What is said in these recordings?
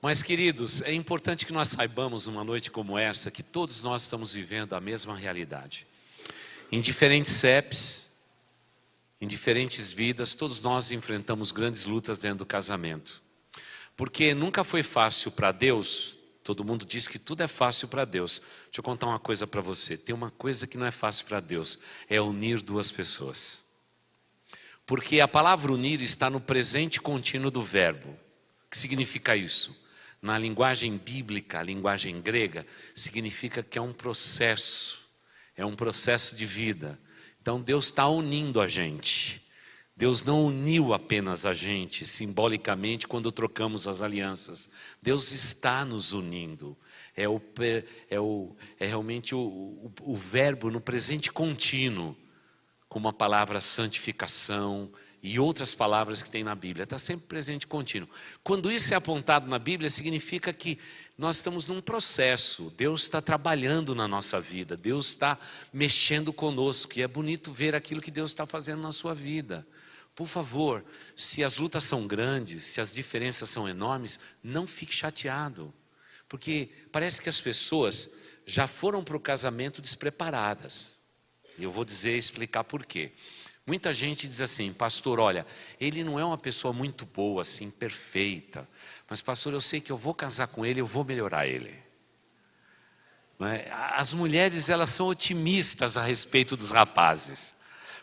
Mas, queridos, é importante que nós saibamos, numa noite como essa, que todos nós estamos vivendo a mesma realidade. Em diferentes CEPs, em diferentes vidas, todos nós enfrentamos grandes lutas dentro do casamento. Porque nunca foi fácil para Deus. Todo mundo diz que tudo é fácil para Deus. Deixa eu contar uma coisa para você. Tem uma coisa que não é fácil para Deus. É unir duas pessoas. Porque a palavra unir está no presente contínuo do verbo. O que significa isso? Na linguagem bíblica, a linguagem grega, significa que é um processo de vida. Então Deus está unindo a gente. Deus não uniu apenas a gente simbolicamente quando trocamos as alianças. Deus está nos unindo. É realmente o verbo no presente contínuo, como a palavra santificação e outras palavras que tem na Bíblia. Está sempre presente contínuo. Quando isso é apontado na Bíblia, significa que nós estamos num processo. Deus está trabalhando na nossa vida. Deus está mexendo conosco. E é bonito ver aquilo que Deus está fazendo na sua vida. Por favor, se as lutas são grandes, se as diferenças são enormes, não fique chateado. Porque parece que as pessoas já foram para o casamento despreparadas. E eu vou explicar por quê. Muita gente diz assim: pastor, olha, ele não é uma pessoa muito boa, assim, perfeita. Mas pastor, eu sei que eu vou casar com ele, eu vou melhorar ele. Não é? As mulheres, elas são otimistas a respeito dos rapazes.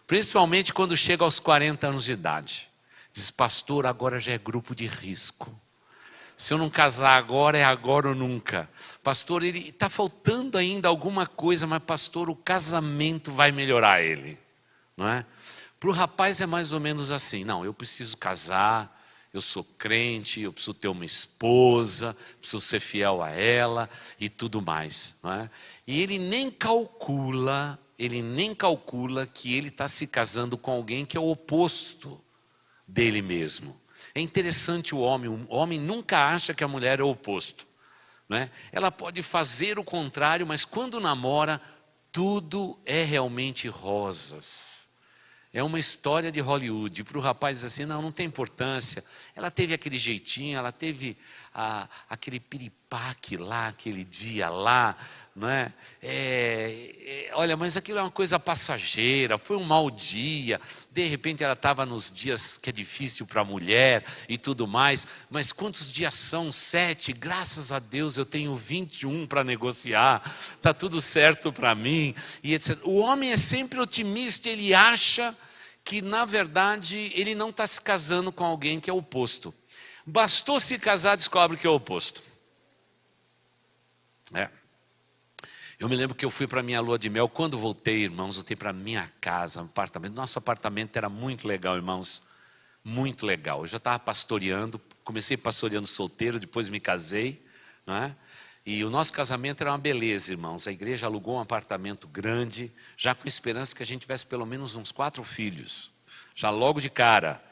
Principalmente quando chega aos 40 anos de idade. Diz: pastor, agora já é grupo de risco. Se eu não casar agora, é agora ou nunca. Pastor, ele está faltando ainda alguma coisa, mas pastor, o casamento vai melhorar ele. Não é? Para o rapaz é mais ou menos assim: não, eu preciso casar, eu sou crente, eu preciso ter uma esposa, preciso ser fiel a ela e tudo mais. Não é? E ele nem calcula que ele está se casando com alguém que é o oposto dele mesmo. É interessante o homem nunca acha que a mulher é o oposto. Não é? Ela pode fazer o contrário, mas quando namora, tudo é realmente rosas. É uma história de Hollywood. Para o rapaz dizer assim: não tem importância. Ela teve aquele jeitinho, ela teve aquele piripaque lá, aquele dia lá. Não é? Olha, mas aquilo é uma coisa passageira, foi um mau dia. De repente ela estava nos dias que é difícil para a mulher e tudo mais. Mas quantos dias são? 7. Graças a Deus eu tenho 21 para negociar. Está tudo certo para mim. E etc. O homem é sempre otimista, ele acha que na verdade ele não está se casando com alguém que é o oposto. Bastou se casar, descobre que é o oposto. Eu me lembro que eu fui para a minha lua de mel. Quando voltei, irmãos, voltei para a minha casa, um apartamento. Nosso apartamento era muito legal, irmãos. Muito legal. Eu já estava pastoreando. Comecei pastoreando solteiro, depois me casei. Não é? E o nosso casamento era uma beleza, irmãos. A igreja alugou um apartamento grande, já com esperança que a gente tivesse pelo menos uns 4 filhos. Já logo de cara.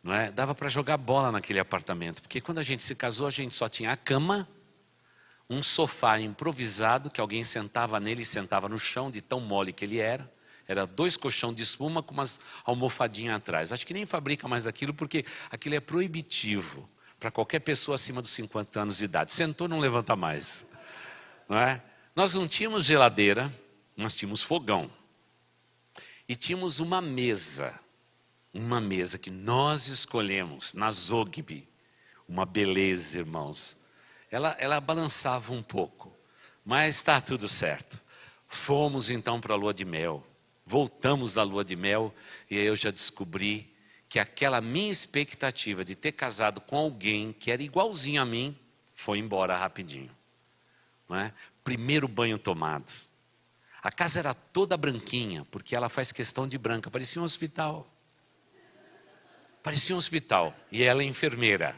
Não é? Dava para jogar bola naquele apartamento. Porque quando a gente se casou, a gente só tinha a cama, um sofá improvisado, que alguém sentava nele e sentava no chão, de tão mole que ele era. Era 2 colchões de espuma com umas almofadinhas atrás. Acho que nem fabrica mais aquilo, porque aquilo é proibitivo para qualquer pessoa acima dos 50 anos de idade. Sentou, não levanta mais. Não é? Nós não tínhamos geladeira, nós tínhamos fogão. E tínhamos uma mesa que nós escolhemos na Zogby. Uma beleza, irmãos. Ela balançava um pouco, mas está tudo certo. Fomos então para a lua de mel, voltamos da lua de mel e aí eu já descobri que aquela minha expectativa de ter casado com alguém que era igualzinho a mim, foi embora rapidinho. Não é? Primeiro banho tomado. A casa era toda branquinha, porque ela faz questão de branca, parecia um hospital. Parecia um hospital, e ela é enfermeira.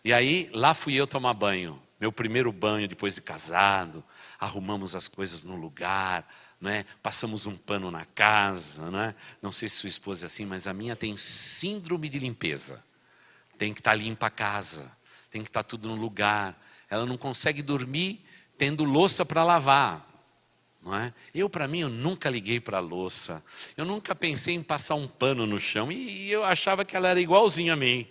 E aí, lá fui eu tomar banho, meu primeiro banho depois de casado, arrumamos as coisas no lugar, não é? Passamos um pano na casa, não é? Não sei se sua esposa é assim, mas a minha tem síndrome de limpeza. Tem que estar limpa a casa, tem que estar tudo no lugar. Ela não consegue dormir tendo louça para lavar. Não é? Para mim, eu nunca liguei para a louça, eu nunca pensei em passar um pano no chão, e eu achava que ela era igualzinha a mim.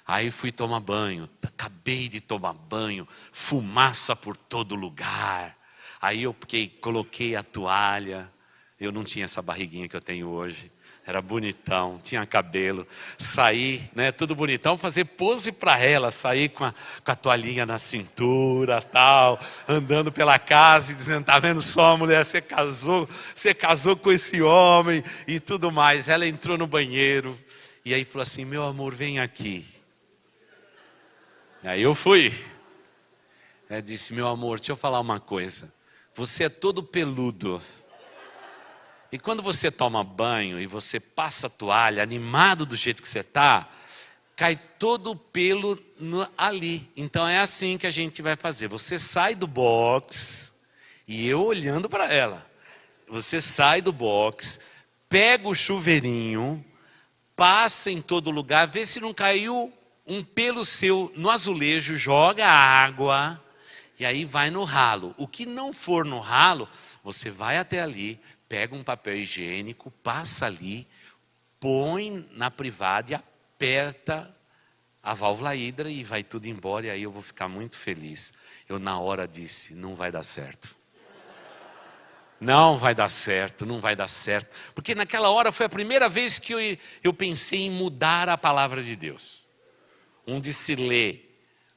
Aí fui tomar banho, acabei de tomar banho, fumaça por todo lugar. Aí eu coloquei a toalha, eu não tinha essa barriguinha que eu tenho hoje. Era bonitão, tinha cabelo. Saí, né, tudo bonitão, fazer pose para ela. Saí com a toalhinha na cintura, tal, andando pela casa e dizendo, tá vendo só, mulher, você casou com esse homem e tudo mais. Ela entrou no banheiro e aí falou assim, meu amor, vem aqui. Aí eu fui. Ela disse, meu amor, deixa eu falar uma coisa. Você é todo peludo. E quando você toma banho e você passa a toalha, animado do jeito que você está, cai todo o pelo ali. Então é assim que a gente vai fazer. Você sai do box, e eu olhando para ela. Você sai do box, pega o chuveirinho, passa em todo lugar, vê se não caiu um pelo seu no azulejo, joga água, e aí vai no ralo. O que não for no ralo, você vai até ali, pega um papel higiênico, passa ali, põe na privada e aperta a válvula hidra e vai tudo embora. E aí eu vou ficar muito feliz. Eu na hora disse, não vai dar certo. Não vai dar certo, não vai dar certo. Porque naquela hora foi a primeira vez que eu pensei em mudar a palavra de Deus. Onde se lê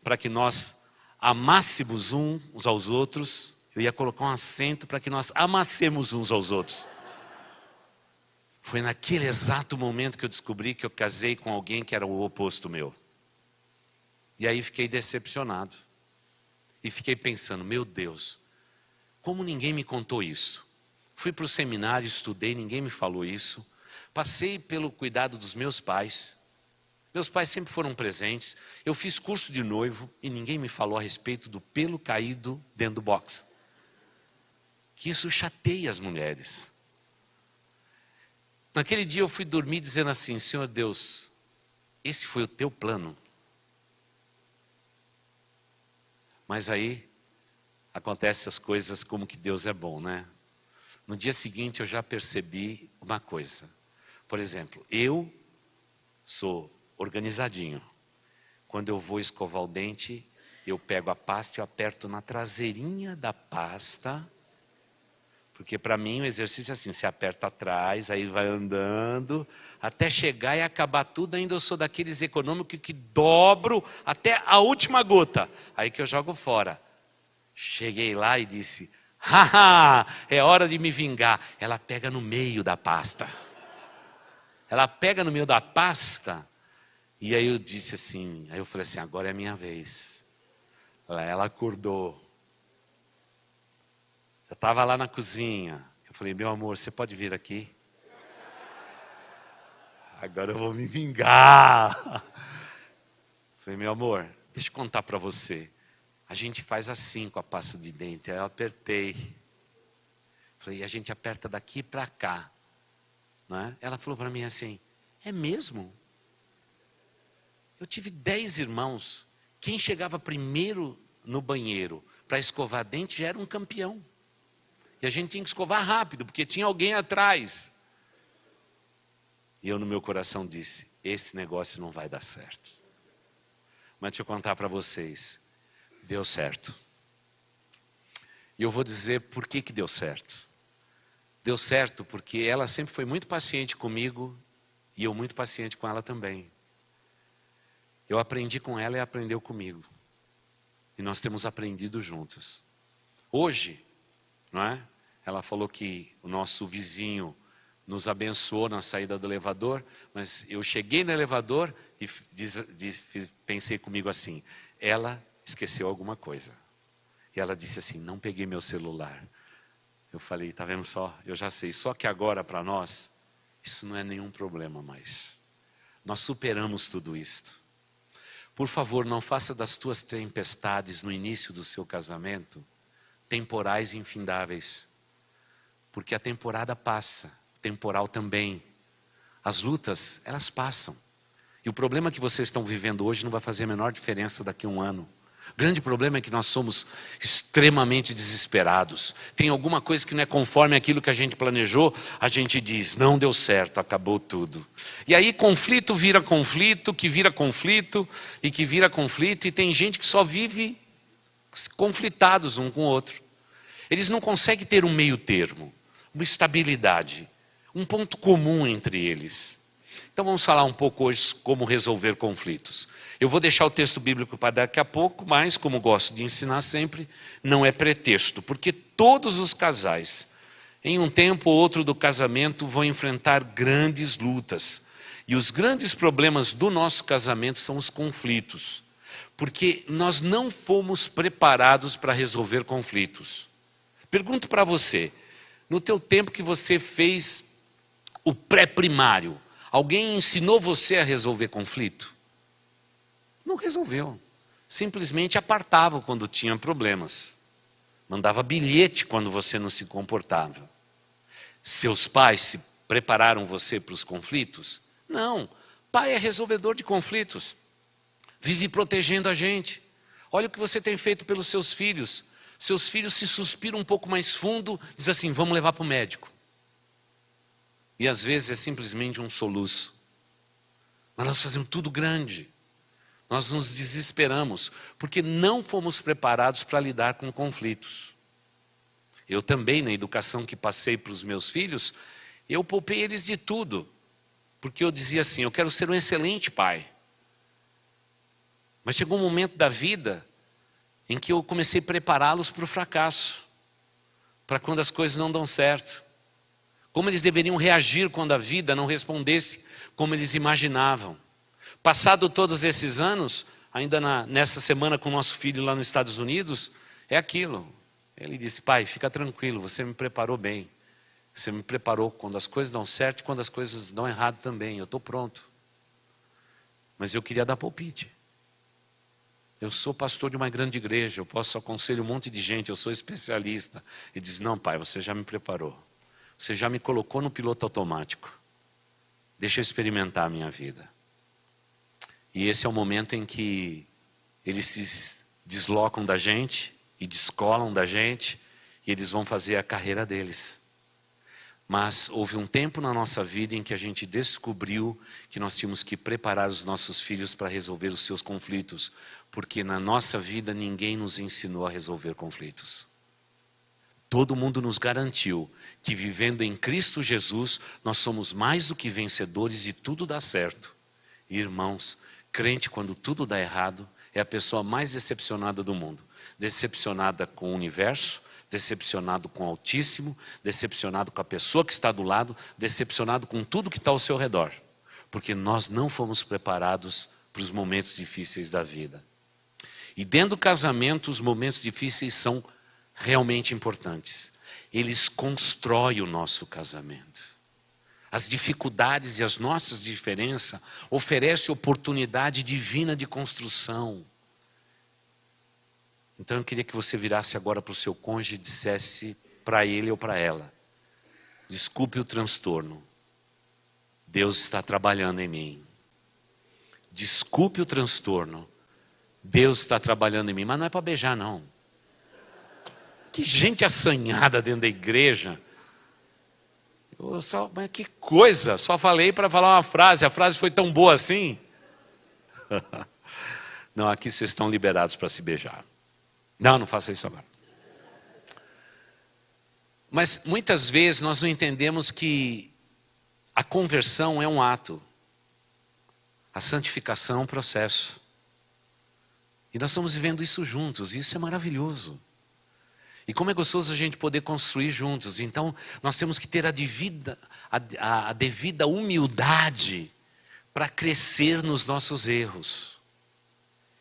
para que nós amássemos uns aos outros. Eu ia colocar um acento para que nós amassemos uns aos outros. Foi naquele exato momento que eu descobri que eu casei com alguém que era o oposto meu. E aí fiquei decepcionado. E fiquei pensando, meu Deus, como ninguém me contou isso? Fui para o seminário, estudei, ninguém me falou isso. Passei pelo cuidado dos meus pais. Meus pais sempre foram presentes. Eu fiz curso de noivo e ninguém me falou a respeito do pelo caído dentro do box. Que isso chateia as mulheres. Naquele dia eu fui dormir dizendo assim, Senhor Deus, esse foi o teu plano. Mas aí, acontecem as coisas como que Deus é bom, né? No dia seguinte eu já percebi uma coisa. Por exemplo, eu sou organizadinho. Quando eu vou escovar o dente, eu pego a pasta e eu aperto na traseirinha da pasta. Porque para mim o exercício é assim, você aperta atrás, aí vai andando, até chegar e acabar tudo, ainda eu sou daqueles econômicos que dobro até a última gota, aí que eu jogo fora. Cheguei lá e disse, haha, é hora de me vingar. Ela pega no meio da pasta. Ela pega no meio da pasta, e aí eu disse assim, aí eu falei assim, agora é a minha vez. Ela acordou. Eu estava lá na cozinha. Eu falei, meu amor, você pode vir aqui? Agora eu vou me vingar. Falei, meu amor, deixa eu contar para você. A gente faz assim com a pasta de dente. Aí eu apertei. Falei, a gente aperta daqui para cá. Não é? Ela falou para mim assim, é mesmo? Eu tive 10 irmãos. Quem chegava primeiro no banheiro para escovar dente já era um campeão. E a gente tinha que escovar rápido, porque tinha alguém atrás. E eu no meu coração disse, esse negócio não vai dar certo. Mas deixa eu contar para vocês, deu certo. E eu vou dizer por que deu certo. Deu certo porque ela sempre foi muito paciente comigo, e eu muito paciente com ela também. Eu aprendi com ela e ela aprendeu comigo. E nós temos aprendido juntos. Hoje, não é? Ela falou que o nosso vizinho nos abençoou na saída do elevador, mas eu cheguei no elevador e pensei comigo assim, ela esqueceu alguma coisa. E ela disse assim, não peguei meu celular. Eu falei, tá vendo só? Eu já sei, só que agora para nós, isso não é nenhum problema mais. Nós superamos tudo isto. Por favor, não faça das tuas tempestades no início do seu casamento temporais e infindáveis. Porque a temporada passa, o temporal também. As lutas, elas passam. E o problema que vocês estão vivendo hoje não vai fazer a menor diferença daqui a um ano. O grande problema é que nós somos extremamente desesperados. Tem alguma coisa que não é conforme aquilo que a gente planejou, a gente diz, não deu certo, acabou tudo. E aí conflito vira conflito, que vira conflito, e que vira conflito, e tem gente que só vive conflitados um com o outro. Eles não conseguem ter um meio termo, uma estabilidade, um ponto comum entre eles. Então vamos falar um pouco hoje como resolver conflitos. Eu vou deixar o texto bíblico para daqui a pouco, mas como gosto de ensinar sempre, não é pretexto, porque todos os casais, em um tempo ou outro do casamento, vão enfrentar grandes lutas. E os grandes problemas do nosso casamento são os conflitos, porque nós não fomos preparados para resolver conflitos. Pergunto para você, no teu tempo que você fez o pré-primário, alguém ensinou você a resolver conflito? Não resolveu. Simplesmente apartava quando tinha problemas. Mandava bilhete quando você não se comportava. Seus pais se prepararam você para os conflitos? Não. Pai é resolvedor de conflitos. Vive protegendo a gente. Olha o que você tem feito pelos seus filhos. Seus filhos se suspiram um pouco mais fundo, diz assim, vamos levar para o médico. E às vezes é simplesmente um soluço. Mas nós fazemos tudo grande. Nós nos desesperamos, porque não fomos preparados para lidar com conflitos. Eu também, na educação que passei para os meus filhos, eu poupei eles de tudo. Porque eu dizia assim, eu quero ser um excelente pai. Mas chegou um momento da vida em que eu comecei a prepará-los para o fracasso. Para quando as coisas não dão certo. Como eles deveriam reagir quando a vida não respondesse como eles imaginavam. Passado todos esses anos, ainda nessa semana com o nosso filho lá nos Estados Unidos, é aquilo. Ele disse, pai, fica tranquilo, você me preparou bem. Você me preparou quando as coisas dão certo e quando as coisas dão errado também. Eu estou pronto. Mas eu queria dar palpite. Eu sou pastor de uma grande igreja, eu posso aconselhar um monte de gente, eu sou especialista. Ele diz, não pai, você já me preparou. Você já me colocou no piloto automático. Deixa eu experimentar a minha vida. E esse é o momento em que eles se deslocam da gente e descolam da gente e eles vão fazer a carreira deles. Mas houve um tempo na nossa vida em que a gente descobriu que nós tínhamos que preparar os nossos filhos para resolver os seus conflitos, porque na nossa vida ninguém nos ensinou a resolver conflitos. Todo mundo nos garantiu que vivendo em Cristo Jesus, nós somos mais do que vencedores e tudo dá certo. E, irmãos, crente quando tudo dá errado é a pessoa mais decepcionada do mundo. Decepcionada com o universo, decepcionado com o Altíssimo, decepcionado com a pessoa que está do lado, decepcionado com tudo que está ao seu redor. Porque nós não fomos preparados para os momentos difíceis da vida. E dentro do casamento, os momentos difíceis são realmente importantes. Eles constroem o nosso casamento. As dificuldades e as nossas diferenças oferecem oportunidade divina de construção. Então eu queria que você virasse agora para o seu cônjuge e dissesse para ele ou para ela, desculpe o transtorno, Deus está trabalhando em mim. Desculpe o transtorno, Deus está trabalhando em mim. Mas não é para beijar não. Que gente assanhada dentro da igreja. Mas que coisa, só falei para falar uma frase, a frase foi tão boa assim. Não, aqui vocês estão liberados para se beijar. Não faça isso agora. Mas muitas vezes nós não entendemos que a conversão é um ato. A santificação é um processo. E nós estamos vivendo isso juntos, e isso é maravilhoso. E como é gostoso a gente poder construir juntos. Então, nós temos que ter a devida humildade para crescer nos nossos erros.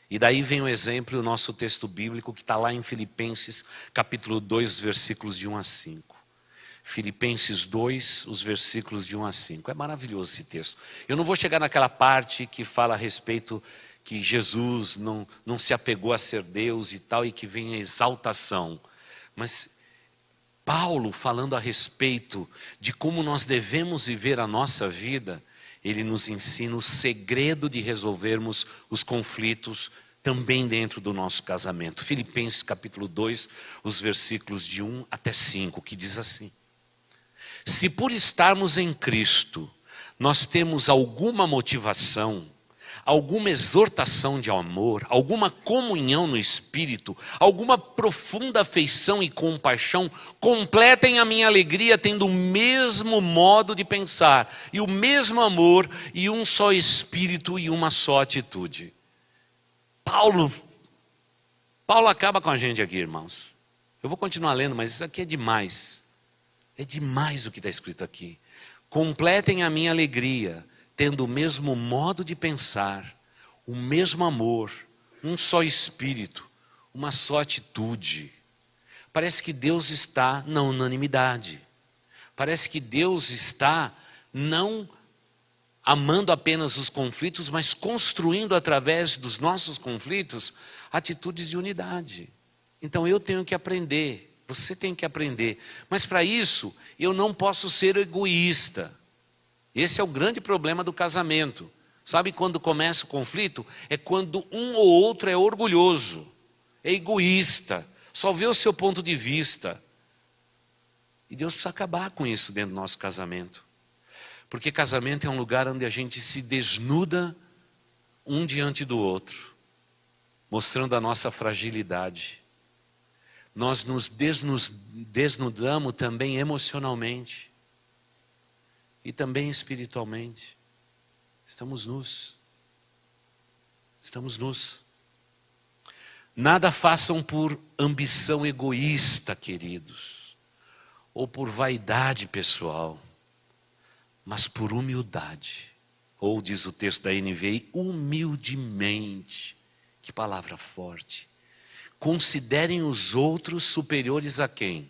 E daí vem o exemplo, o nosso texto bíblico, que está lá em Filipenses, capítulo 2, versículos de 1 a 5. Filipenses 2, os versículos de 1 a 5. É maravilhoso esse texto. Eu não vou chegar naquela parte que fala a respeito que Jesus não se apegou a ser Deus e tal, e que vem a exaltação. Mas Paulo, falando a respeito de como nós devemos viver a nossa vida, ele nos ensina o segredo de resolvermos os conflitos também dentro do nosso casamento. Filipenses capítulo 2, os versículos de 1 até 5, que diz assim: se por estarmos em Cristo, nós temos alguma motivação, alguma exortação de amor, alguma comunhão no Espírito, alguma profunda afeição e compaixão, completem a minha alegria tendo o mesmo modo de pensar, e o mesmo amor, e um só Espírito e uma só atitude. Paulo acaba com a gente aqui, irmãos. Eu vou continuar lendo, mas isso aqui é demais. É demais o que está escrito aqui. Completem a minha alegria, tendo o mesmo modo de pensar, o mesmo amor, um só Espírito, uma só atitude. Parece que Deus está na unanimidade. Parece que Deus está não amando apenas os conflitos, mas construindo através dos nossos conflitos atitudes de unidade. Então eu tenho que aprender, você tem que aprender. Mas para isso eu não posso ser egoísta. Esse é o grande problema do casamento. Sabe quando começa o conflito? É quando um ou outro é orgulhoso, é egoísta, só vê o seu ponto de vista. E Deus precisa acabar com isso dentro do nosso casamento. Porque casamento é um lugar onde a gente se desnuda um diante do outro, mostrando a nossa fragilidade. Nós nos desnudamos também emocionalmente e também espiritualmente. Estamos nus. Estamos nus. Nada façam por ambição egoísta, queridos, ou por vaidade pessoal, mas por humildade. Ou, diz o texto da NVI, humildemente. Que palavra forte. Considerem os outros superiores a quem?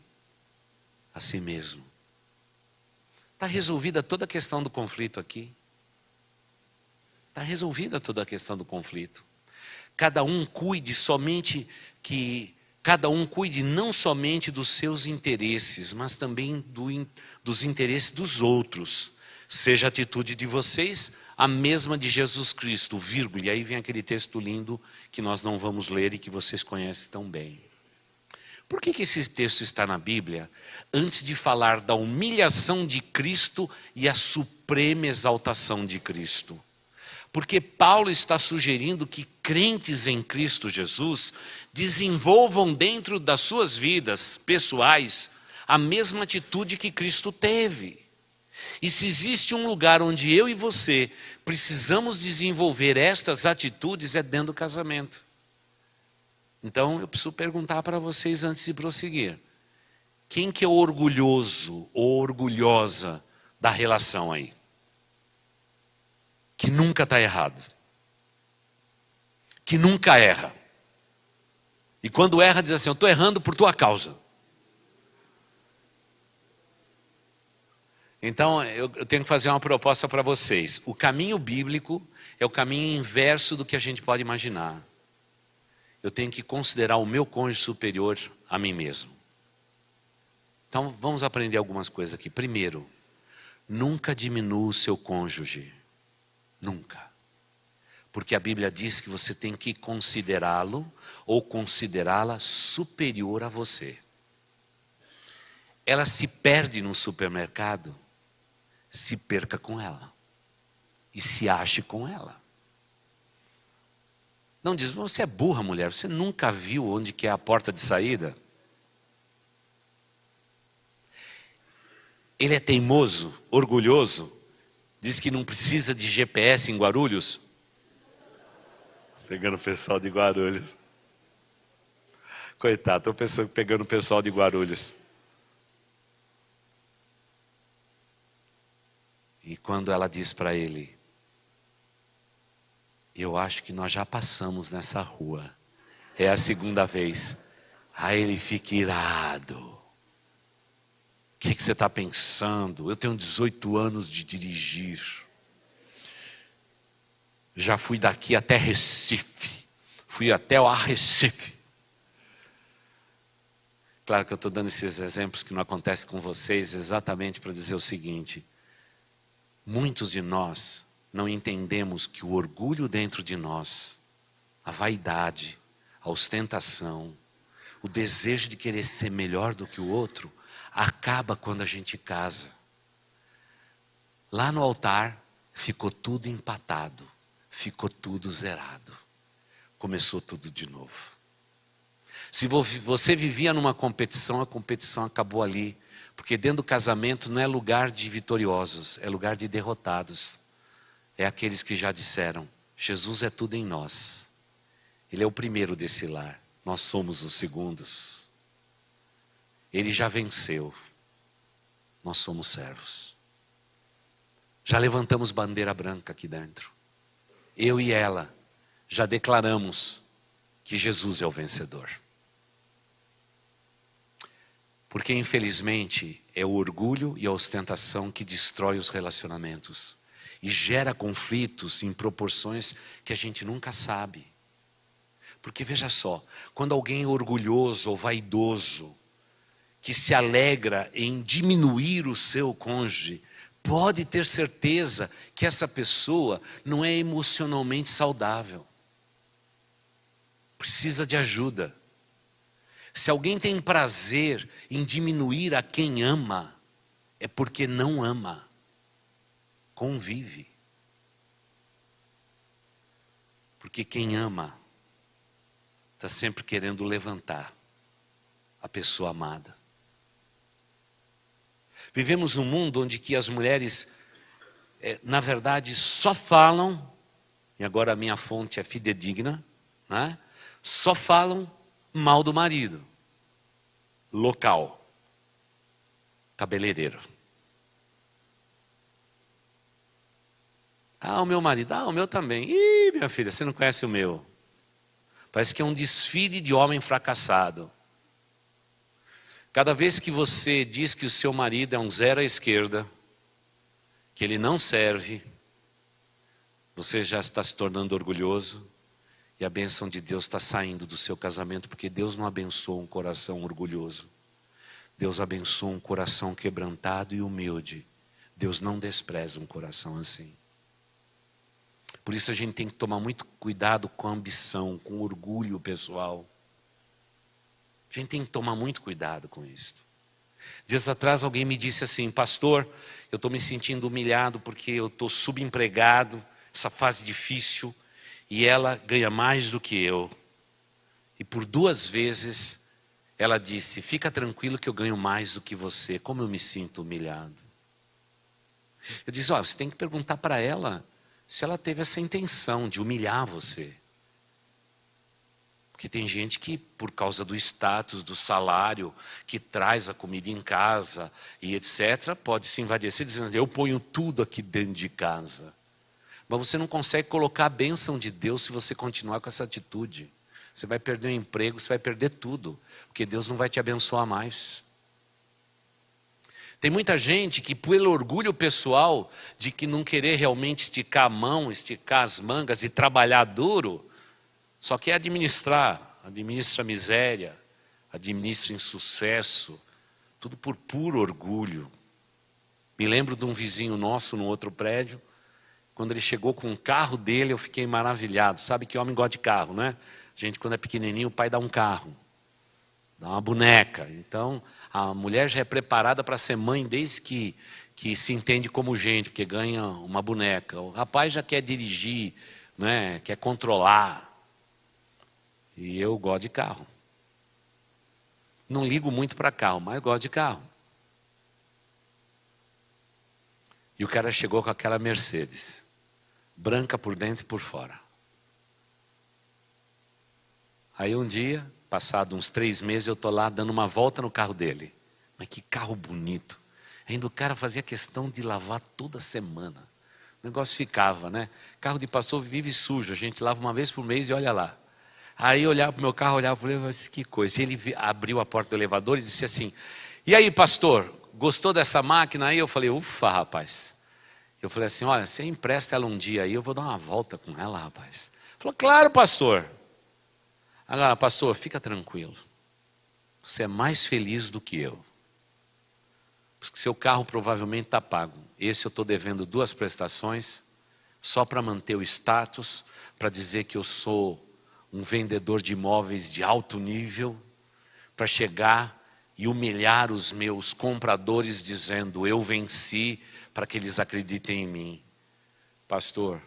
A si mesmo. Está resolvida toda a questão do conflito aqui. Está resolvida toda a questão do conflito. Cada um cuide não somente dos seus interesses, mas também dos interesses dos outros. Seja a atitude de vocês a mesma de Jesus Cristo, vírgula. E aí vem aquele texto lindo que nós não vamos ler e que vocês conhecem tão bem. Por que esse texto está na Bíblia? Antes de falar da humilhação de Cristo e a suprema exaltação de Cristo. Porque Paulo está sugerindo que crentes em Cristo Jesus desenvolvam dentro das suas vidas pessoais a mesma atitude que Cristo teve. E se existe um lugar onde eu e você precisamos desenvolver estas atitudes, é dentro do casamento. Então eu preciso perguntar para vocês antes de prosseguir. Quem que é orgulhoso ou orgulhosa da relação aí? Que nunca está errado. Que nunca erra. E quando erra diz assim, eu estou errando por tua causa. Então, eu tenho que fazer uma proposta para vocês. O caminho bíblico é o caminho inverso do que a gente pode imaginar. Eu tenho que considerar o meu cônjuge superior a mim mesmo. Então, vamos aprender algumas coisas aqui. Primeiro, nunca diminua o seu cônjuge. Nunca. Porque a Bíblia diz que você tem que considerá-lo ou considerá-la superior a você. Ela se perde no supermercado, se perca com ela e se ache com ela. Não diz, você é burra, mulher, você nunca viu onde que é a porta de saída? Ele é teimoso, orgulhoso, diz que não precisa de GPS em Guarulhos. Pegando o pessoal de Guarulhos. Coitado, estou pegando o pessoal de Guarulhos. E quando ela diz para ele, eu acho que nós já passamos nessa rua. É a segunda vez. Aí ele fica irado. O que você está pensando? Eu tenho 18 anos de dirigir. Já fui daqui até Recife. Fui até o Arrecife. Claro que eu estou dando esses exemplos que não acontecem com vocês exatamente para dizer o seguinte. Muitos de nós não entendemos que o orgulho dentro de nós, a vaidade, a ostentação, o desejo de querer ser melhor do que o outro, acaba quando a gente casa. Lá no altar, ficou tudo empatado, ficou tudo zerado. Começou tudo de novo. Se você vivia numa competição, a competição acabou ali. Porque dentro do casamento não é lugar de vitoriosos, é lugar de derrotados. É aqueles que já disseram, Jesus é tudo em nós. Ele é o primeiro desse lar, nós somos os segundos. Ele já venceu, nós somos servos. Já levantamos bandeira branca aqui dentro. Eu e ela já declaramos que Jesus é o vencedor. Porque infelizmente é o orgulho e a ostentação que destrói os relacionamentos e gera conflitos em proporções que a gente nunca sabe. Porque veja só, quando alguém é orgulhoso ou vaidoso, que se alegra em diminuir o seu cônjuge, pode ter certeza que essa pessoa não é emocionalmente saudável. Precisa de ajuda. Se alguém tem prazer em diminuir a quem ama, é porque não ama, convive. Porque quem ama está sempre querendo levantar a pessoa amada. Vivemos num mundo onde que as mulheres, na verdade, só falam, e agora a minha fonte é fidedigna, né? Só falam mal do marido, local, cabeleireiro. Ah, o meu marido, o meu também. Ih, minha filha, você não conhece o meu. Parece que é um desfile de homem fracassado. Cada vez que você diz que o seu marido é um zero à esquerda, que ele não serve, você já está se tornando orgulhoso e a bênção de Deus está saindo do seu casamento, porque Deus não abençoa um coração orgulhoso. Deus abençoa um coração quebrantado e humilde. Deus não despreza um coração assim. Por isso a gente tem que tomar muito cuidado com a ambição, com o orgulho pessoal. A gente tem que tomar muito cuidado com isso. Dias atrás alguém me disse assim, pastor, eu estou me sentindo humilhado porque eu estou subempregado, essa fase difícil, e ela ganha mais do que eu. E por 2 vezes ela disse, fica tranquilo que eu ganho mais do que você, como eu me sinto humilhado. Eu disse, você tem que perguntar para ela se ela teve essa intenção de humilhar você. Porque tem gente que, por causa do status, do salário, que traz a comida em casa e etc., pode se envadecer dizendo, eu ponho tudo aqui dentro de casa. Mas você não consegue colocar a bênção de Deus se você continuar com essa atitude. Você vai perder o emprego, você vai perder tudo, porque Deus não vai te abençoar mais. Tem muita gente que, pelo orgulho pessoal de que não querer realmente esticar a mão, esticar as mangas e trabalhar duro, só quer administra a miséria, administra insucesso, tudo por puro orgulho. Me lembro de um vizinho nosso no outro prédio, quando ele chegou com o carro dele, eu fiquei maravilhado. Sabe que homem gosta de carro, né? Gente, quando é pequenininho, o pai dá um carro, dá uma boneca. Então, a mulher já é preparada para ser mãe desde que se entende como gente, porque ganha uma boneca. O rapaz já quer dirigir, né? Quer controlar. E eu gosto de carro. Não ligo muito para carro, mas gosto de carro. E o cara chegou com aquela Mercedes, branca por dentro e por fora. Aí um dia, passado uns 3 meses, eu estou lá dando uma volta no carro dele. Mas que carro bonito. Ainda o cara fazia questão de lavar toda semana. O negócio ficava, né? Carro de pastor vive sujo, a gente lava uma vez por mês e olha lá. Aí eu olhava para o meu carro, olhava para ele e falei, que coisa. E ele abriu a porta do elevador e disse assim, e aí pastor, gostou dessa máquina aí? Eu falei, ufa rapaz. Eu falei assim, olha, você empresta ela um dia aí, eu vou dar uma volta com ela rapaz. Ele falou, claro pastor. Agora pastor, fica tranquilo. Você é mais feliz do que eu. Porque seu carro provavelmente está pago. Esse eu estou devendo 2 prestações, só para manter o status, para dizer que eu sou um vendedor de imóveis de alto nível, para chegar e humilhar os meus compradores dizendo, eu venci, para que eles acreditem em mim. Pastor,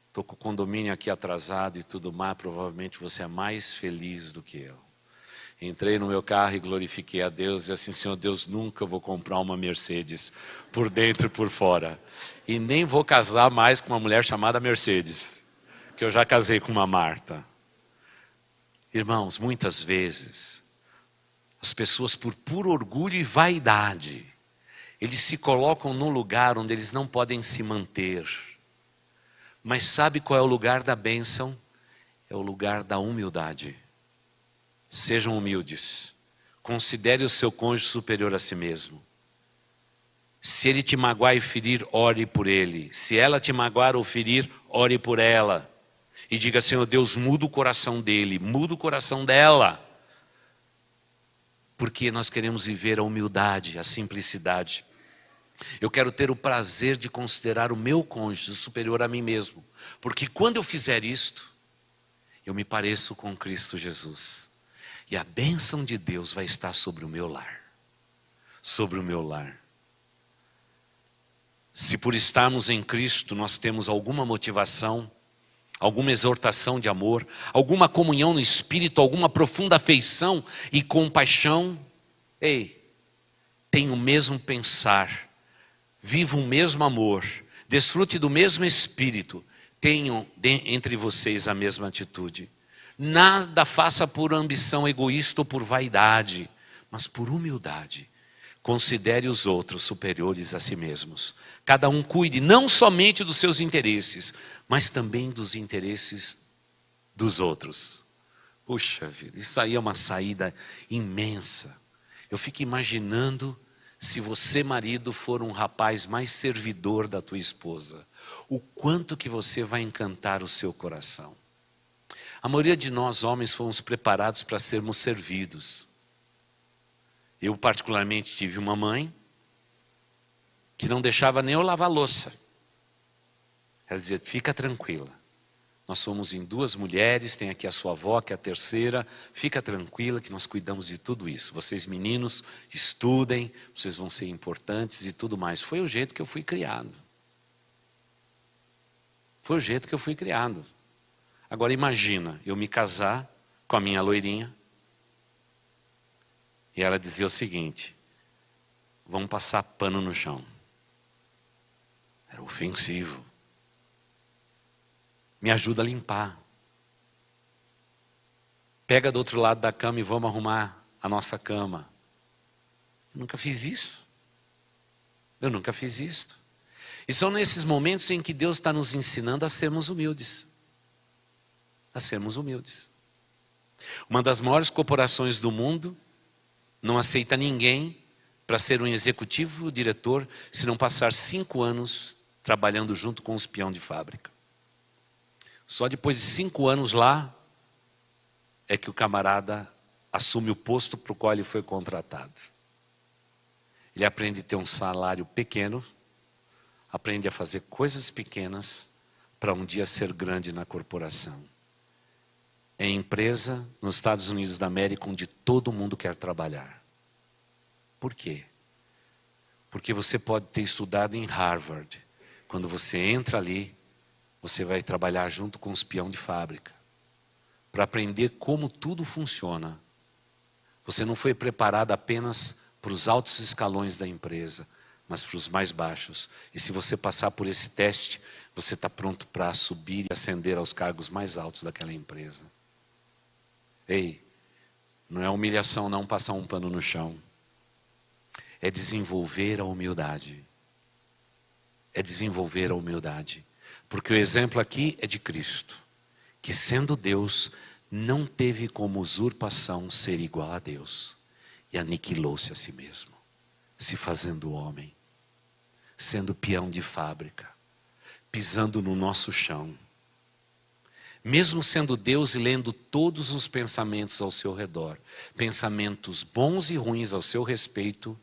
estou com o condomínio aqui atrasado e tudo mais, provavelmente você é mais feliz do que eu. Entrei no meu carro e glorifiquei a Deus e assim, Senhor Deus, nunca vou comprar uma Mercedes, por dentro e por fora. E nem vou casar mais com uma mulher chamada Mercedes, que eu já casei com uma Marta. Irmãos, muitas vezes, as pessoas por puro orgulho e vaidade, eles se colocam num lugar onde eles não podem se manter. Mas sabe qual é o lugar da bênção? É o lugar da humildade. Sejam humildes. Considere o seu cônjuge superior a si mesmo. Se ele te magoar e ferir, ore por ele. Se ela te magoar ou ferir, ore por ela. E diga, Senhor Deus, muda o coração dele, muda o coração dela. Porque nós queremos viver a humildade, a simplicidade. Eu quero ter o prazer de considerar o meu cônjuge superior a mim mesmo. Porque quando eu fizer isto, eu me pareço com Cristo Jesus. E a bênção de Deus vai estar sobre o meu lar. Sobre o meu lar. Se por estarmos em Cristo nós temos alguma motivação, alguma exortação de amor, alguma comunhão no Espírito, alguma profunda afeição e compaixão, ei, tenha o mesmo pensar, viva o mesmo amor, desfrute do mesmo Espírito, tenham entre vocês a mesma atitude. Nada faça por ambição egoísta ou por vaidade, mas por humildade. Considere os outros superiores a si mesmos. Cada um cuide não somente dos seus interesses, mas também dos interesses dos outros. Puxa vida, isso aí é uma saída imensa. Eu fico imaginando se você, marido, for um rapaz mais servidor da tua esposa, o quanto que você vai encantar o seu coração. A maioria de nós, homens, fomos preparados para sermos servidos. Eu, particularmente, tive uma mãe que não deixava nem eu lavar louça. Ela dizia, fica tranquila. Nós somos em 2 mulheres, tem aqui a sua avó, que é a terceira. Fica tranquila que nós cuidamos de tudo isso. Vocês meninos, estudem, vocês vão ser importantes e tudo mais. Foi o jeito que eu fui criado. Foi o jeito que eu fui criado. Agora imagina, eu me casar com a minha loirinha e ela dizia o seguinte, vamos passar pano no chão. Era ofensivo. Me ajuda a limpar. Pega do outro lado da cama e vamos arrumar a nossa cama. Eu nunca fiz isso. Eu nunca fiz isso. E são nesses momentos em que Deus está nos ensinando a sermos humildes. A sermos humildes. Uma das maiores corporações do mundo não aceita ninguém para ser um executivo ou diretor se não passar 5 anos trabalhando junto com os peão de fábrica. Só depois de 5 anos lá é que o camarada assume o posto para o qual ele foi contratado. Ele aprende a ter um salário pequeno, aprende a fazer coisas pequenas para um dia ser grande na corporação. É empresa nos Estados Unidos da América onde todo mundo quer trabalhar. Por quê? Porque você pode ter estudado em Harvard. Quando você entra ali, você vai trabalhar junto com os peão de fábrica. Para aprender como tudo funciona. Você não foi preparado apenas para os altos escalões da empresa, mas para os mais baixos. E se você passar por esse teste, você está pronto para subir e ascender aos cargos mais altos daquela empresa. Ei, não é humilhação não passar um pano no chão. É desenvolver a humildade. É desenvolver a humildade. Porque o exemplo aqui é de Cristo, que sendo Deus, não teve como usurpação ser igual a Deus. E aniquilou-se a si mesmo, se fazendo homem, sendo peão de fábrica, pisando no nosso chão. Mesmo sendo Deus e lendo todos os pensamentos ao seu redor, pensamentos bons e ruins ao seu respeito,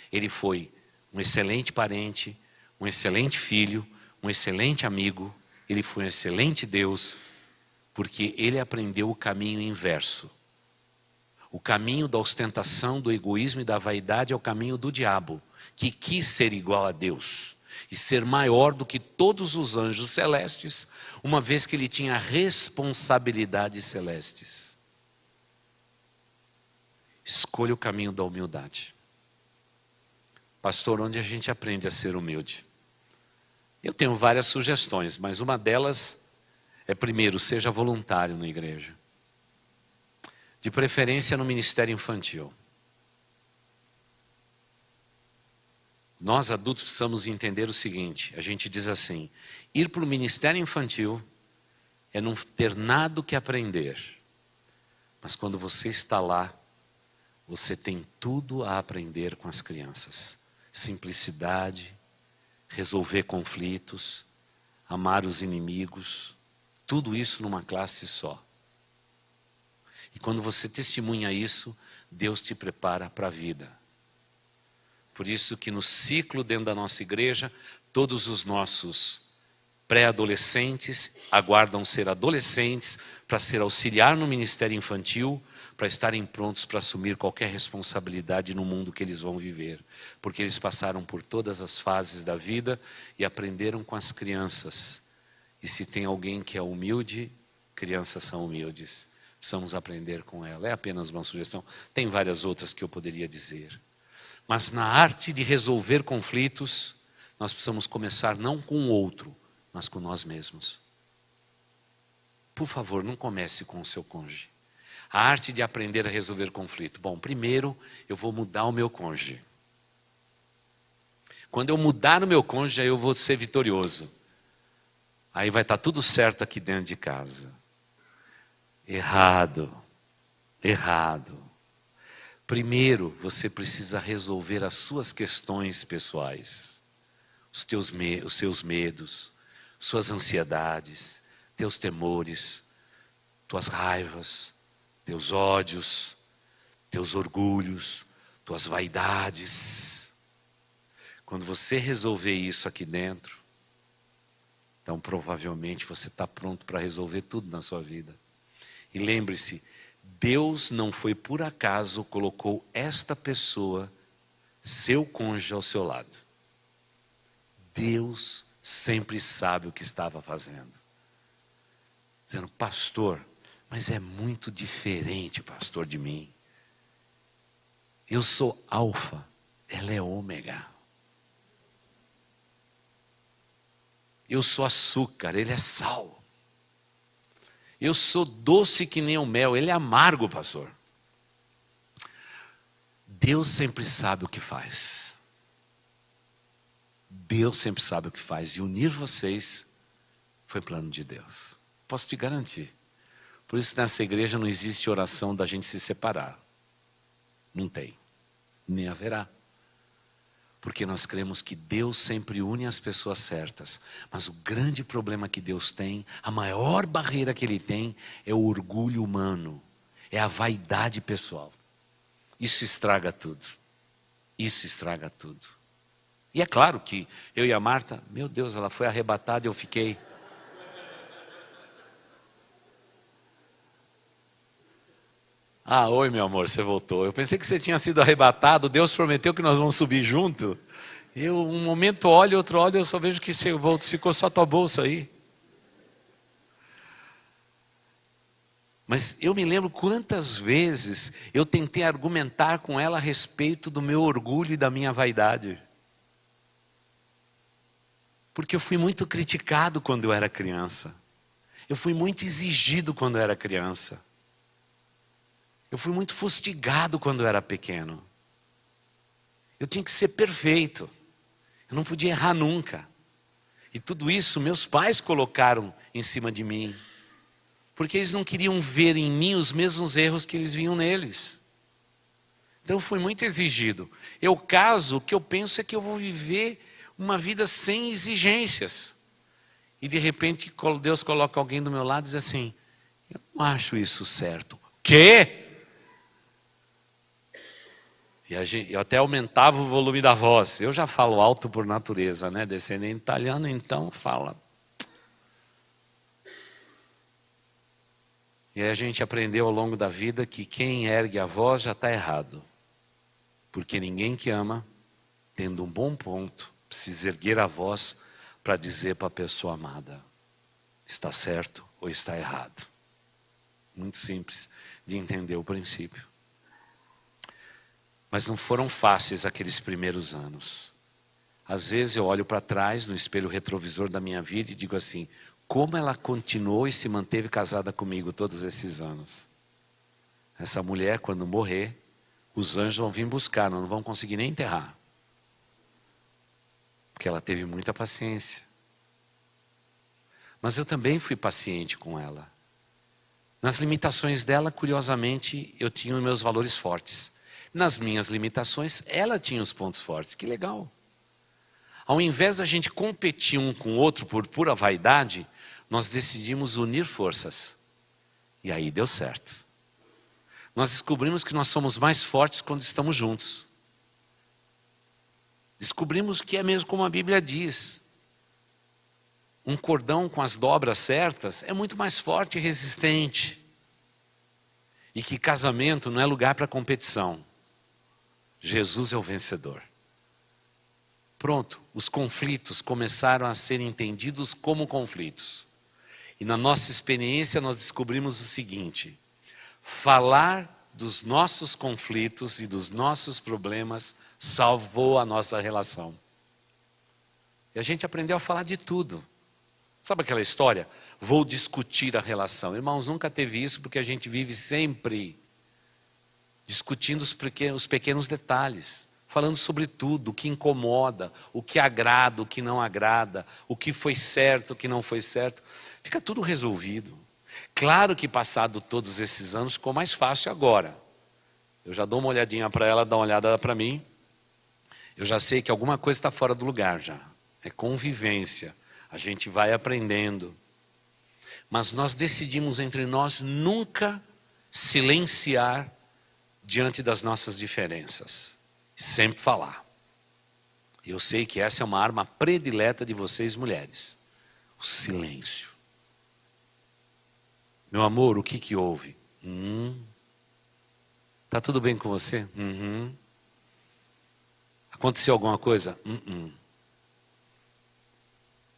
ele foi um excelente parente, um excelente filho, um excelente amigo, ele foi um excelente Deus, Porque ele aprendeu o caminho inverso. O caminho da ostentação, do egoísmo e da vaidade é o caminho do diabo, que quis ser igual a Deus e ser maior do que todos os anjos celestes, uma vez que ele tinha responsabilidades celestes. Escolha o caminho da humildade. Pastor, onde a gente aprende a ser humilde? Eu tenho várias sugestões, mas uma delas é, primeiro, seja voluntário na igreja. De preferência no ministério infantil. Nós adultos precisamos entender o seguinte, a gente diz assim, ir para o ministério infantil é não ter nada que aprender. Mas quando você está lá, você tem tudo a aprender com as crianças. Simplicidade, resolver conflitos, amar os inimigos, tudo isso numa classe só. E quando você testemunha isso, Deus te prepara para a vida. Por isso que no ciclo dentro da nossa igreja, todos os nossos pré-adolescentes aguardam ser adolescentes para ser auxiliar no ministério infantil, para estarem prontos para assumir qualquer responsabilidade no mundo que eles vão viver. Porque eles passaram por todas as fases da vida e aprenderam com as crianças. E se tem alguém que é humilde, crianças são humildes. Precisamos aprender com ela. É apenas uma sugestão. Tem várias outras que eu poderia dizer. Mas na arte de resolver conflitos, nós precisamos começar não com o outro, mas com nós mesmos. Por favor, não comece com o seu cônjuge. A arte de aprender a resolver conflito. Bom, primeiro eu vou mudar o meu cônjuge. Quando eu mudar o meu cônjuge, aí eu vou ser vitorioso. Aí vai estar tudo certo aqui dentro de casa. Errado. Primeiro, você precisa resolver as suas questões pessoais. Os seus medos, suas ansiedades, teus temores, tuas raivas, teus ódios, teus orgulhos, tuas vaidades. Quando você resolver isso aqui dentro, então provavelmente você está pronto para resolver tudo na sua vida. E lembre-se, Deus não foi por acaso colocou esta pessoa, seu cônjuge, ao seu lado. Deus sempre sabe o que estava fazendo. Dizendo, pastor, mas é muito diferente, pastor, de mim. Eu sou alfa, ela é ômega. Eu sou açúcar, ele é sal. Eu sou doce que nem o mel, ele é amargo, pastor. Deus sempre sabe o que faz. Deus sempre sabe o que faz. E unir vocês foi plano de Deus. Posso te garantir. Por isso nessa igreja não existe oração da gente se separar. Não tem. Nem haverá. Porque nós cremos que Deus sempre une as pessoas certas. Mas o grande problema que Deus tem, a maior barreira que Ele tem, é o orgulho humano. É a vaidade pessoal. Isso estraga tudo. Isso estraga tudo. E é claro que eu e a Marta, meu Deus, ela foi arrebatada e eu fiquei. Ah, oi meu amor, você voltou. Eu pensei que você tinha sido arrebatado, Deus prometeu que nós vamos subir junto. Eu um momento olho, outro olho, eu só vejo que você voltou, ficou só tua bolsa aí. Mas eu me lembro quantas vezes eu tentei argumentar com ela a respeito do meu orgulho e da minha vaidade. Porque eu fui muito criticado quando eu era criança. Eu fui muito exigido quando eu era criança. Eu fui muito fustigado quando eu era pequeno. Eu tinha que ser perfeito. Eu não podia errar nunca. E tudo isso meus pais colocaram em cima de mim. Porque eles não queriam ver em mim os mesmos erros que eles viam neles. Então eu fui muito exigido. O que eu penso é que eu vou viver uma vida sem exigências. E de repente Deus coloca alguém do meu lado e diz assim, eu não acho isso certo. Quê? E eu até aumentava o volume da voz. Eu já falo alto por natureza, né? Descendente italiano, então fala. E aí a gente aprendeu ao longo da vida que quem ergue a voz já está errado. Porque ninguém que ama, tendo um bom ponto, precisa erguer a voz para dizer para a pessoa amada: está certo ou está errado. Muito simples de entender o princípio. Mas não foram fáceis aqueles primeiros anos. Às vezes eu olho para trás no espelho retrovisor da minha vida e digo assim: como ela continuou e se manteve casada comigo todos esses anos? Essa mulher, quando morrer, os anjos vão vir buscar, não vão conseguir nem enterrar. Porque ela teve muita paciência. Mas eu também fui paciente com ela. Nas limitações dela, curiosamente, eu tinha os meus valores fortes. Nas minhas limitações, ela tinha os pontos fortes. Que legal. Ao invés da gente competir um com o outro por pura vaidade, nós decidimos unir forças. E aí deu certo. Nós descobrimos que nós somos mais fortes quando estamos juntos. Descobrimos que é mesmo como a Bíblia diz. Um cordão com as dobras certas é muito mais forte e resistente. E que casamento não é lugar para competição. Jesus é o vencedor. Pronto, os conflitos começaram a ser entendidos como conflitos. E na nossa experiência nós descobrimos o seguinte: falar dos nossos conflitos e dos nossos problemas salvou a nossa relação. E a gente aprendeu a falar de tudo. Sabe aquela história? Vou discutir a relação. Irmãos, nunca teve isso porque a gente vive sempre discutindo os pequenos detalhes. Falando sobre tudo, o que incomoda, o que agrada, o que não agrada, o que foi certo, o que não foi certo. Fica tudo resolvido. Claro que passado todos esses anos ficou mais fácil agora. Eu já dou uma olhadinha para ela, dá uma olhada para mim. Eu já sei que alguma coisa está fora do lugar já. É convivência. A gente vai aprendendo. Mas nós decidimos entre nós nunca silenciar diante das nossas diferenças. Sempre falar. Eu sei que essa é uma arma predileta de vocês mulheres. O silêncio. Meu amor, o que houve? Tá tudo bem com você? Aconteceu alguma coisa?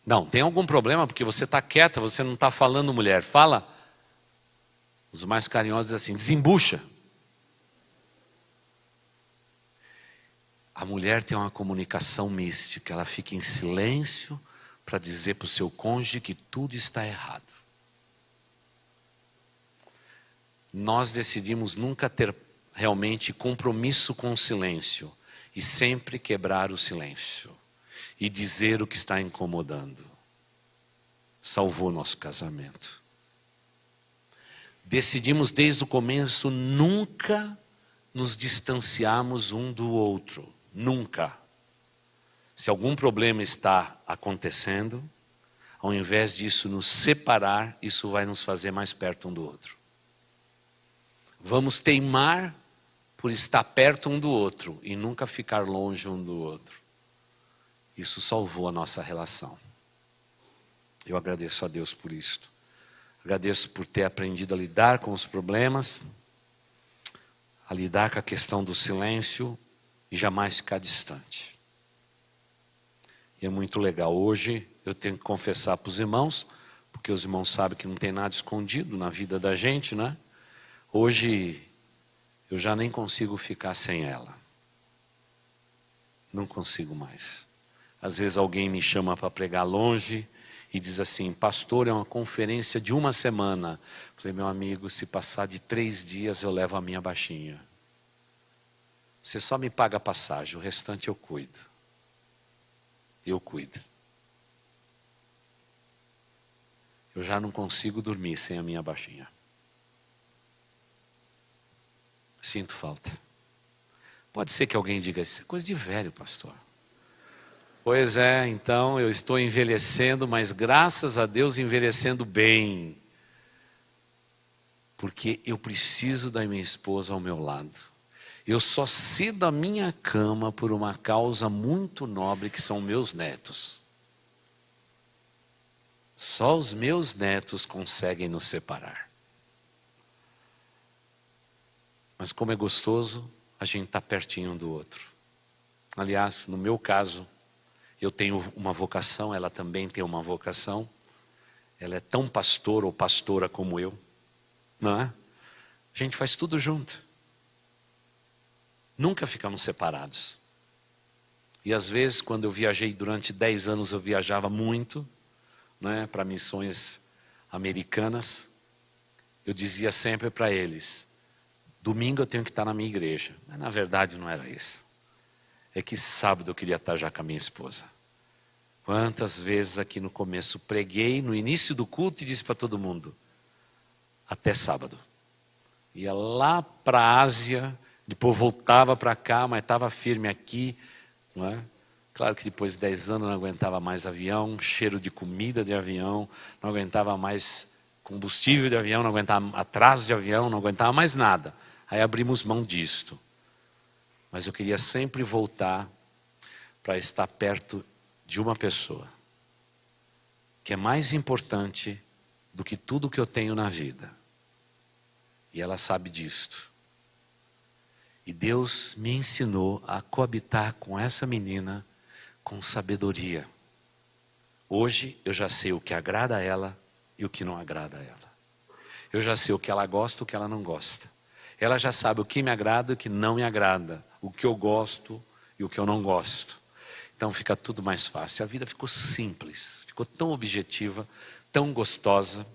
Não, tem algum problema porque você está quieta, você não está falando, mulher. Fala. Os mais carinhosos assim, desembucha. A mulher tem uma comunicação mística, ela fica em silêncio para dizer para o seu cônjuge que tudo está errado. Nós decidimos nunca ter realmente compromisso com o silêncio e sempre quebrar o silêncio e dizer o que está incomodando. Salvou nosso casamento. Decidimos desde o começo nunca nos distanciarmos um do outro. Nunca. Se algum problema está acontecendo, ao invés disso nos separar, isso vai nos fazer mais perto um do outro. Vamos teimar por estar perto um do outro e nunca ficar longe um do outro. Isso salvou a nossa relação. Eu agradeço a Deus por isto. Agradeço por ter aprendido a lidar com os problemas, a lidar com a questão do silêncio e jamais ficar distante. E é muito legal. Hoje eu tenho que confessar para os irmãos, porque os irmãos sabem que não tem nada escondido na vida da gente, né? Hoje eu já nem consigo ficar sem ela. Não consigo mais. Às vezes alguém me chama para pregar longe e diz assim: pastor, é uma conferência de 1 semana. Falei: meu amigo, se passar de 3 dias eu levo a minha baixinha. Você só me paga a passagem, o restante eu cuido. Eu cuido. Eu já não consigo dormir sem a minha baixinha. Sinto falta. Pode ser que alguém diga: isso é coisa de velho, pastor. Pois é, então eu estou envelhecendo, mas graças a Deus envelhecendo bem. Porque eu preciso da minha esposa ao meu lado. Eu só cedo a minha cama por uma causa muito nobre, que são meus netos. Só os meus netos conseguem nos separar. Mas como é gostoso a gente estar pertinho um do outro. Aliás, no meu caso, eu tenho uma vocação, ela também tem uma vocação. Ela é tão pastor ou pastora como eu, não é? A gente faz tudo junto. Nunca ficamos separados. E às vezes, quando eu viajei durante 10 anos, eu viajava muito, né, para missões americanas. Eu dizia sempre para eles, domingo eu tenho que estar na minha igreja. Mas na verdade não era isso. É que sábado eu queria estar já com a minha esposa. Quantas vezes aqui no começo preguei no início do culto e disse para todo mundo, até sábado. Ia lá para a Ásia, depois voltava para cá, mas estava firme aqui, não é? Claro que depois de 10 anos não aguentava mais avião, cheiro de comida de avião, não aguentava mais combustível de avião, não aguentava atraso de avião, não aguentava mais nada. Aí abrimos mão disto. Mas eu queria sempre voltar para estar perto de uma pessoa que é mais importante do que tudo que eu tenho na vida. E ela sabe disto. E Deus me ensinou a coabitar com essa menina com sabedoria. Hoje eu já sei o que agrada a ela e o que não agrada a ela. Eu já sei o que ela gosta e o que ela não gosta. Ela já sabe o que me agrada e o que não me agrada. O que eu gosto e o que eu não gosto. Então fica tudo mais fácil. A vida ficou simples, ficou tão objetiva, tão gostosa.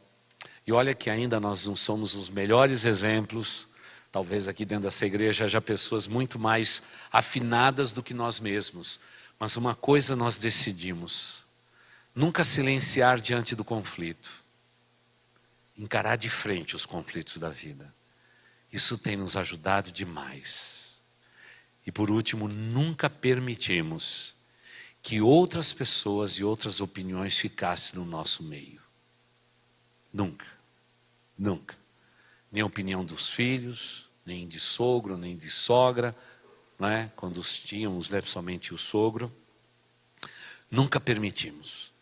E olha que ainda nós não somos os melhores exemplos. Talvez aqui dentro dessa igreja haja pessoas muito mais afinadas do que nós mesmos. Mas uma coisa nós decidimos: nunca silenciar diante do conflito. Encarar de frente os conflitos da vida. Isso tem nos ajudado demais. E por último, nunca permitimos que outras pessoas e outras opiniões ficassem no nosso meio. Nunca. Nunca. Nem a opinião dos filhos, nem de sogro, nem de sogra, não é? Quando os tínhamos, né, somente o sogro. Nunca permitimos.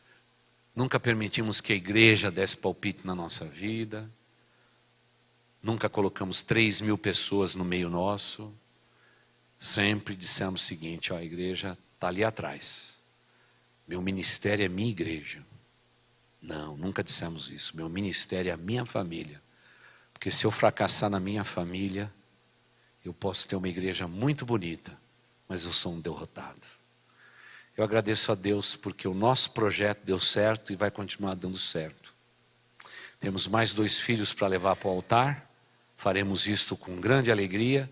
Nunca permitimos que a igreja desse palpite na nossa vida. Nunca colocamos 3.000 pessoas no meio nosso. Sempre dissemos o seguinte, ó, a igreja está ali atrás. Meu ministério é minha igreja. Não, nunca dissemos isso. Meu ministério é a minha família. Porque se eu fracassar na minha família, eu posso ter uma igreja muito bonita, mas eu sou um derrotado. Eu agradeço a Deus porque o nosso projeto deu certo e vai continuar dando certo. Temos mais 2 filhos para levar para o altar. Faremos isto com grande alegria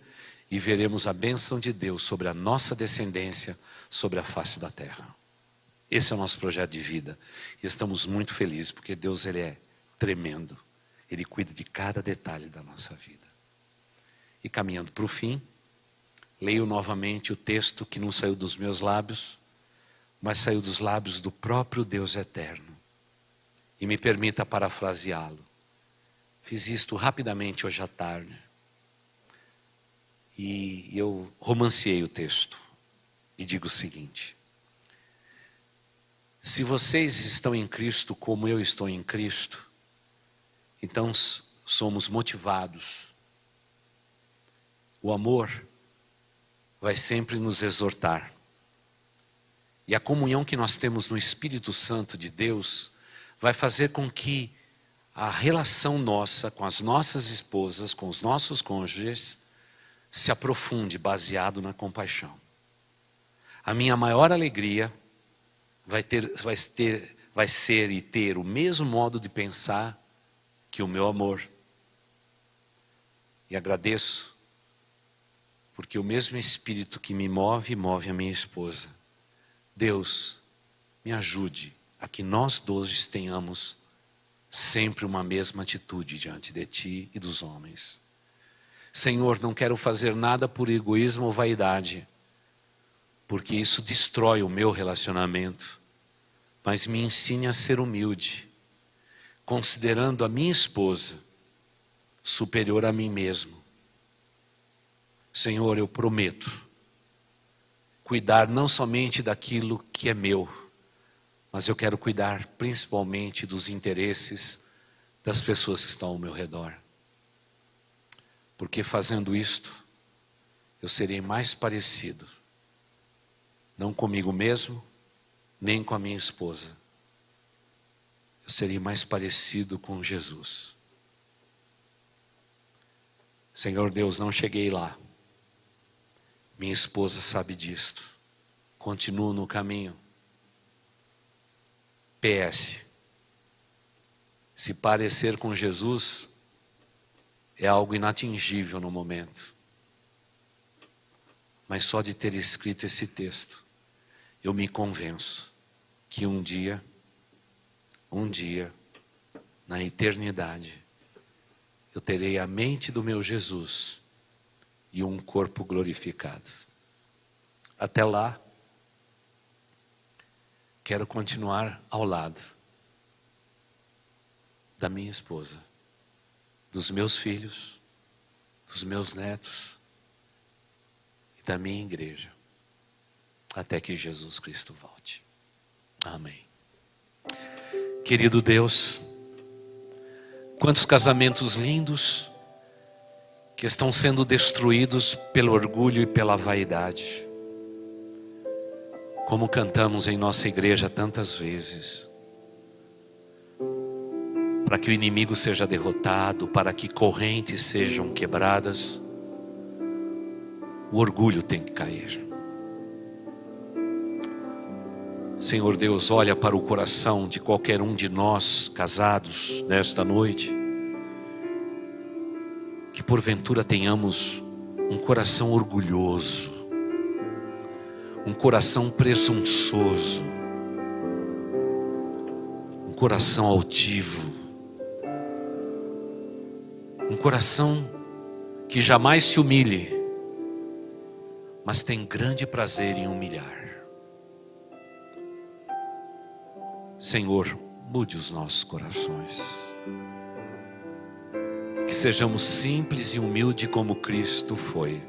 e veremos a bênção de Deus sobre a nossa descendência, sobre a face da terra. Esse é o nosso projeto de vida. E estamos muito felizes porque Deus, Ele é tremendo. Ele cuida de cada detalhe da nossa vida. E caminhando para o fim, leio novamente o texto que não saiu dos meus lábios, mas saiu dos lábios do próprio Deus eterno. E me permita parafraseá-lo. Fiz isto rapidamente hoje à tarde. E eu romanceei o texto. E digo o seguinte: se vocês estão em Cristo como eu estou em Cristo, então somos motivados. O amor vai sempre nos exortar. E a comunhão que nós temos no Espírito Santo de Deus vai fazer com que a relação nossa com as nossas esposas, com os nossos cônjuges, se aprofunde baseado na compaixão. A minha maior alegria vai ser e ter o mesmo modo de pensar que o meu amor. E agradeço, porque o mesmo Espírito que me move, move a minha esposa. Deus, me ajude a que nós 2 tenhamos sempre uma mesma atitude diante de Ti e dos homens. Senhor, não quero fazer nada por egoísmo ou vaidade, porque isso destrói o meu relacionamento. Mas me ensine a ser humilde, considerando a minha esposa superior a mim mesmo. Senhor, eu prometo cuidar não somente daquilo que é meu, mas eu quero cuidar principalmente dos interesses das pessoas que estão ao meu redor. porque fazendo isto, eu serei mais parecido, não comigo mesmo, nem com a minha esposa. Eu serei mais parecido com Jesus. Senhor Deus, não cheguei lá. Minha esposa sabe disto. Continuo no caminho. PS. Se parecer com Jesus é algo inatingível no momento. Mas só de ter escrito esse texto, eu me convenço que um dia, na eternidade, eu terei a mente do meu Jesus e um corpo glorificado. Até lá, quero continuar ao lado da minha esposa, dos meus filhos, dos meus netos e da minha igreja, até que Jesus Cristo volte. Amém. Querido Deus, quantos casamentos lindos que estão sendo destruídos pelo orgulho e pela vaidade. Como cantamos em nossa igreja tantas vezes, para que o inimigo seja derrotado, para que correntes sejam quebradas, o orgulho tem que cair. Senhor Deus, olha para o coração de qualquer um de nós casados nesta noite, que porventura tenhamos um coração orgulhoso, um coração presunçoso, um coração altivo, um coração que jamais se humilhe, mas tem grande prazer em humilhar. Senhor, mude os nossos corações, que sejamos simples e humildes como Cristo foi.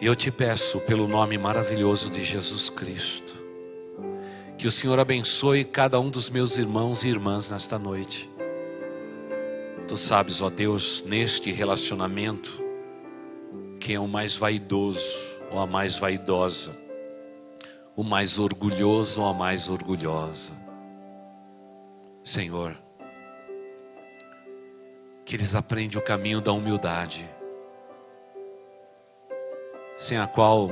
E eu te peço pelo nome maravilhoso de Jesus Cristo, que o Senhor abençoe cada um dos meus irmãos e irmãs nesta noite. Tu sabes, ó Deus, neste relacionamento, quem é o mais vaidoso ou a mais vaidosa, o mais orgulhoso ou a mais orgulhosa. Senhor, que eles aprendam o caminho da humildade, sem a qual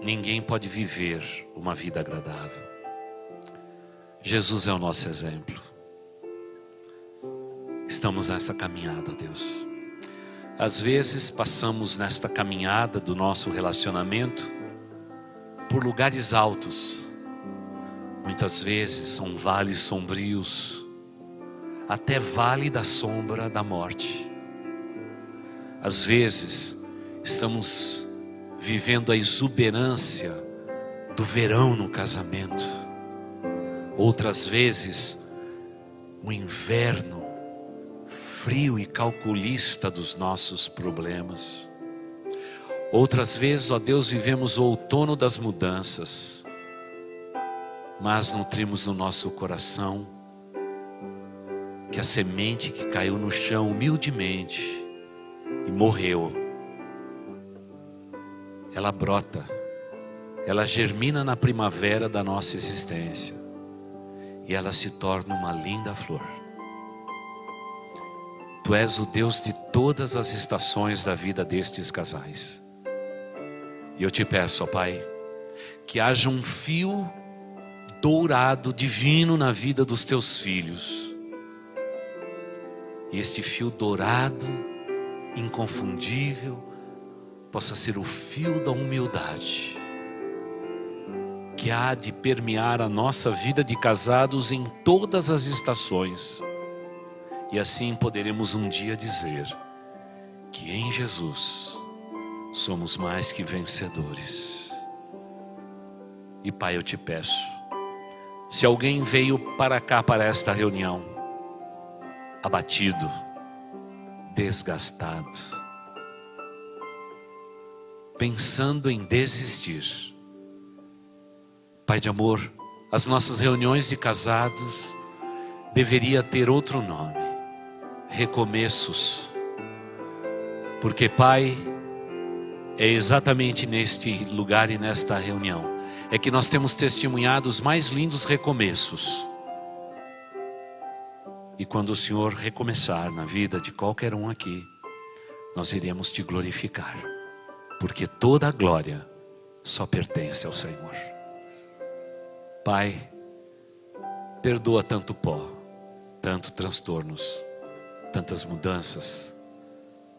ninguém pode viver uma vida agradável. Jesus é o nosso exemplo. Estamos nessa caminhada, Deus. Às vezes passamos nesta caminhada do nosso relacionamento por lugares altos. Muitas vezes são vales sombrios, até vale da sombra da morte. Às vezes estamos vivendo a exuberância do verão no casamento. Outras vezes o inverno frio e calculista dos nossos problemas. Outras vezes, ó Deus, vivemos o outono das mudanças, mas nutrimos no nosso coração que a semente que caiu no chão humildemente e morreu, ela brota, ela germina na primavera da nossa existência e ela se torna uma linda flor. Tu és o Deus de todas as estações da vida destes casais. E eu te peço, ó Pai, que haja um fio dourado, divino na vida dos teus filhos. E este fio dourado, inconfundível, possa ser o fio da humildade, que há de permear a nossa vida de casados em todas as estações. E assim poderemos um dia dizer que em Jesus somos mais que vencedores. E Pai, eu te peço, se alguém veio para cá, para esta reunião, abatido, desgastado, pensando em desistir, Pai de amor, as nossas reuniões de casados deveria ter outro nome: recomeços. Porque, Pai, é exatamente neste lugar e nesta reunião é que nós temos testemunhado os mais lindos recomeços. E quando o Senhor recomeçar na vida de qualquer um aqui, nós iremos te glorificar, porque toda a glória só pertence ao Senhor. Pai, perdoa tanto pó, tanto transtornos, tantas mudanças,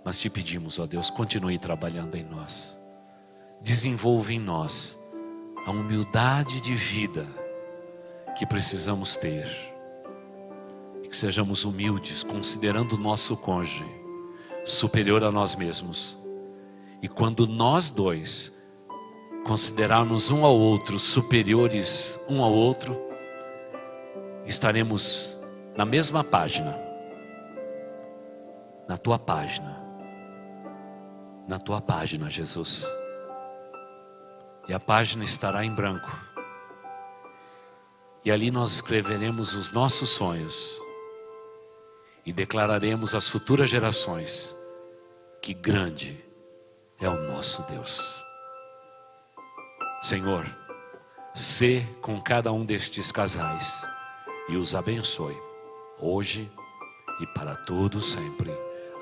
mas te pedimos, ó Deus, continue trabalhando em nós, desenvolva em nós a humildade de vida que precisamos ter, e que sejamos humildes, considerando o nosso cônjuge superior a nós mesmos, e quando nós dois considerarmos um ao outro superiores um ao outro, estaremos na mesma página, na tua página, Jesus. E a página estará em branco, e ali nós escreveremos os nossos sonhos e declararemos às futuras gerações que grande é o nosso Deus. Senhor, sê com cada um destes casais e os abençoe, hoje e para todos sempre.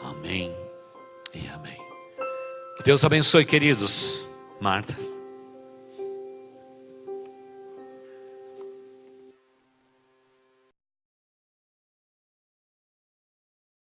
Amém e amém. Que Deus abençoe, queridos. Marta.